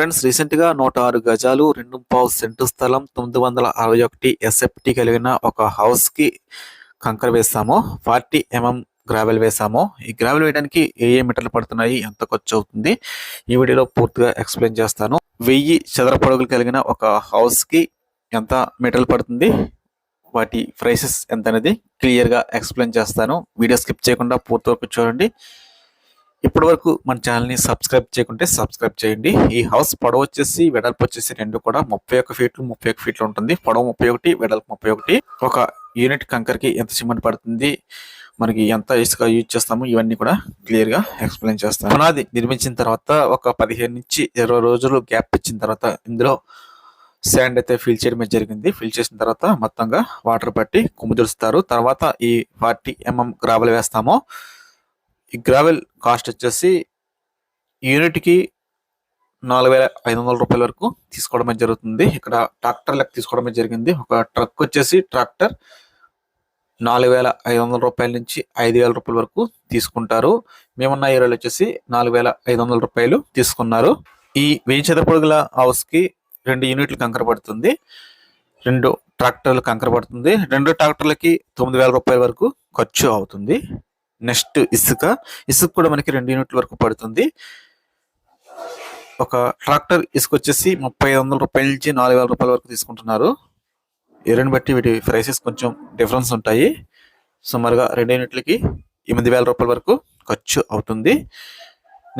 Friends, రీసెంట్గా 106 గజాలు 2.5 scent స్థలం 961 ఎస్ఎఫ్టీ కలిగిన ఒక హౌస్కి కంకర వేసాము. 40 గ్రావెల్ వేసాము. ఈ గ్రావెల్ వేయడానికి ఏ మీటర్లు పడుతున్నాయి, ఎంత ఖర్చు అవుతుంది, ఈ వీడియోలో పూర్తిగా ఎక్స్ప్లెయిన్ చేస్తాను. 1000 చదరపు అడుగులు కలిగిన ఒక హౌస్కి ఎంత మీటర్లు పడుతుంది, వాటి ప్రైసెస్ ఎంత అనేది క్లియర్గా ఎక్స్ప్లెయిన్ చేస్తాను. వీడియో స్కిప్ చేయకుండా పూర్తి వరకు చూడండి. ఇప్పటి వరకు మన ఛానల్ని సబ్స్క్రైబ్ చేయకుంటే సబ్స్క్రైబ్ చేయండి. ఈ హౌస్ పొడవు వచ్చేసి వెడల్పు వచ్చేసి రెండు కూడా 31 ఫీట్లు 31 ఫీట్లు ఉంటుంది. పొడవు 31, వెడల్పు 31. ఒక యూనిట్ కంకర్కి ఎంత సిమెంట్ పడుతుంది, మనకి ఎంత ఇసుక యూజ్ చేస్తాము, ఇవన్నీ కూడా క్లియర్గా ఎక్స్ప్లెయిన్ చేస్తాను. పునాది నిర్మించిన తర్వాత ఒక 15 నుంచి 20 రోజులు గ్యాప్ ఇచ్చిన తర్వాత ఇందులో శాండ్ అయితే ఫిల్ చేయడమే జరిగింది. ఫిల్ చేసిన తర్వాత మొత్తంగా వాటర్ పట్టి కుమ్ముదులుస్తారు. తర్వాత ఈ 40 గ్రావెల్ వేస్తాము. ఈ గ్రావెల్ కాస్ట్ వచ్చేసి యూనిట్కి 4500 రూపాయల వరకు తీసుకోవడమే జరుగుతుంది. ఇక్కడ ట్రాక్టర్ లెక్క తీసుకోవడమే జరిగింది. ఒక ట్రక్ వచ్చేసి ట్రాక్టర్ 4500 రూపాయల నుంచి 5000 రూపాయల వరకు తీసుకుంటారు. మేమున్న ఏరియాలో వచ్చేసి 4500 రూపాయలు తీసుకున్నారు. ఈ 1000 చదరపు అడుగుల హౌస్కి 2 యూనిట్లు కంకర పడుతుంది. 2 ట్రాక్టర్లు కంకర పడుతుంది. 2 ట్రాక్టర్లకి 9000 రూపాయల వరకు ఖర్చు అవుతుంది. నెక్స్ట్ ఇసుక కూడా మనకి 2 యూనిట్ల వరకు పడుతుంది. ఒక ట్రాక్టర్ ఇసుక వచ్చేసి 3500 రూపాయల నుంచి 4000 రూపాయల వరకు తీసుకుంటున్నారు. ఏరియాని బట్టి వీటి ప్రైసెస్ కొంచెం డిఫరెన్స్ ఉంటాయి. సుమారుగా 2 యూనిట్లకి 8000 రూపాయల వరకు ఖర్చు అవుతుంది.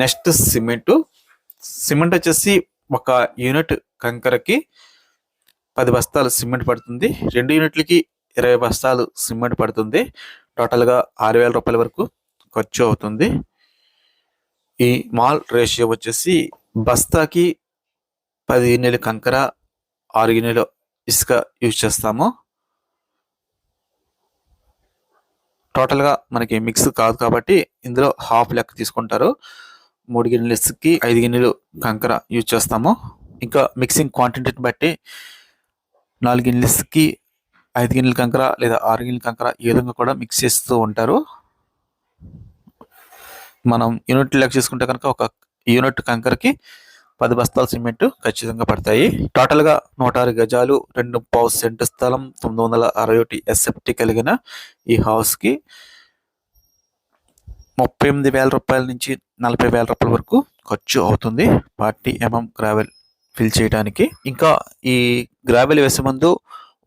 నెక్స్ట్ సిమెంట్ వచ్చేసి ఒక యూనిట్ కంకరకి 10 బస్తాలు సిమెంట్ పడుతుంది. 2 యూనిట్లకి 20 బస్తాలు సిమెంట్ పడుతుంది. టోటల్గా 6000 రూపాయల వరకు ఖర్చు అవుతుంది. ఈ మాల్ రేషియో వచ్చేసి బస్తాకి 10 గిన్నెలు కంకర, 6 గిన్నెలు ఇసుక యూజ్ చేస్తాము. టోటల్గా మనకి మిక్స్ కాదు కాబట్టి ఇందులో హాఫ్ లెక్క తీసుకుంటారు. 3 గిన్నెలు ఇసుకకి 5 గిన్నెలు కంకర యూజ్ చేస్తాము. ఇంకా మిక్సింగ్ క్వాంటిటీని బట్టి 4 గిన్నెలు ఇసుకకి 5 గిన్నెల కంకర లేదా 6 గిన్నెల కంకర ఈ విధంగా కూడా మిక్స్ చేస్తూ ఉంటారు. మనం యూనిట్ లెక్క చేసుకుంటే కనుక ఒక యూనిట్ కంకరకి 10 బస్తాల సిమెంట్ ఖచ్చితంగా పడతాయి. టోటల్గా 106 గజాలు 2.5 సెంటు స్థలం 961 ఎస్ఎఫ్టీ కలిగిన ఈ హౌస్కి 38,000 రూపాయల నుంచి 40,000 రూపాయల వరకు ఖర్చు అవుతుంది 40 గ్రావెల్ ఫిల్ చేయడానికి. ఇంకా ఈ గ్రావెల్ వేసే ముందు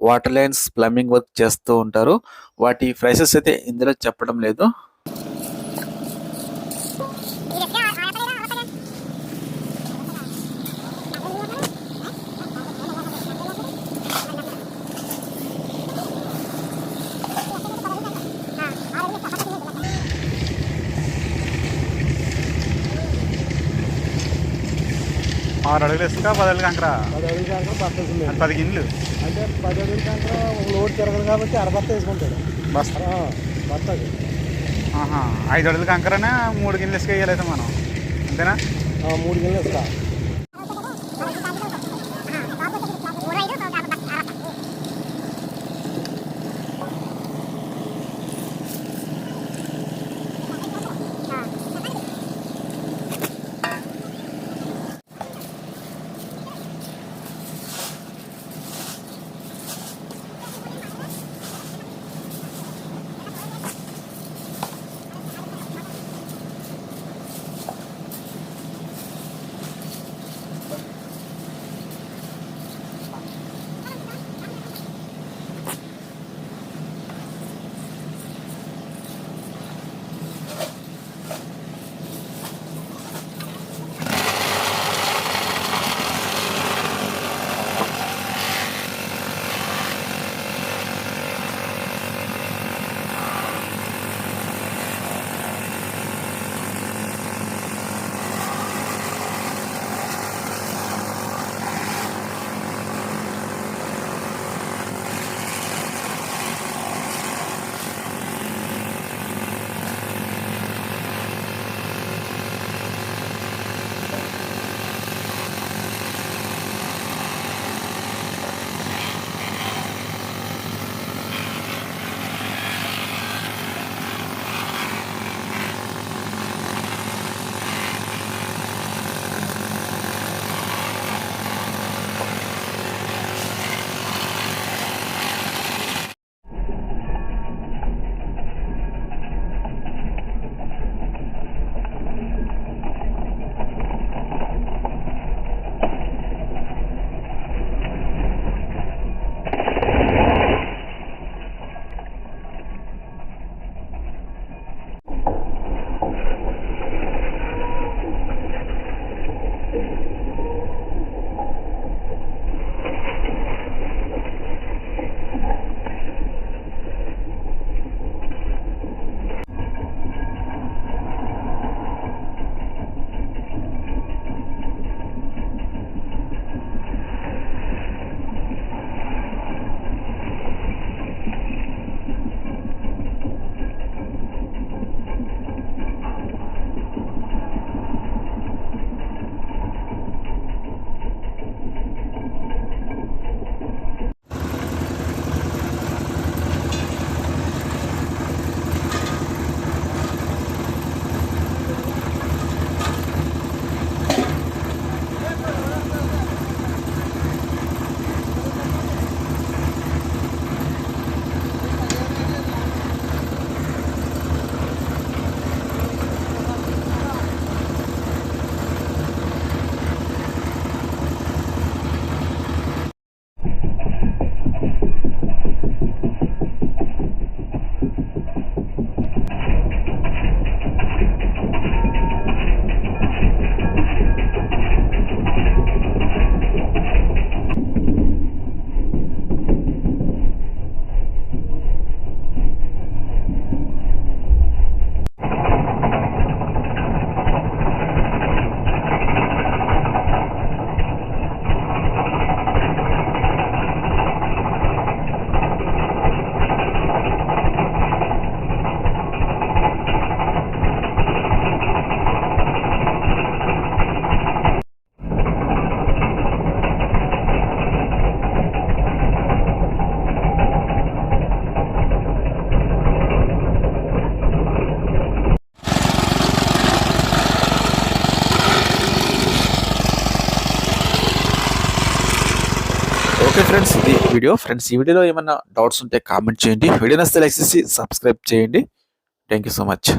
వాటర్ లైన్స్, ప్లంబింగ్ వర్క్ చేస్తూ ఉంటారు. వాటి ప్రైసెస్ అయితే ఇందులో చెప్పడం లేదు. ఆరు అడుగులు ఇసుక 10 అడుగులు కంకర 10 అడుగులు కంకర 10 గిన్నెలు అంటే 10 అడుగులు కంకర ఒక లోడ్ తిరగదు కాబట్టి 60 బస్తా వేసుకుంటాడు. బస్తాకి 5 అడుగులు కంకరనే 3 గిన్నెలు ఇసుక వేయాలి అయితే మనం, అంతేనా? 3 గిన్నెలు ఇసుక. వీడియో. ఫ్రెండ్స్ ఈ వీడియోలో ఏమైనా డౌట్స్ ఉంటే కామెంట్ చేయండి. వీడియో నచ్చితే లైక్ చేసి సబ్స్క్రైబ్ చేయండి. Thank you so much.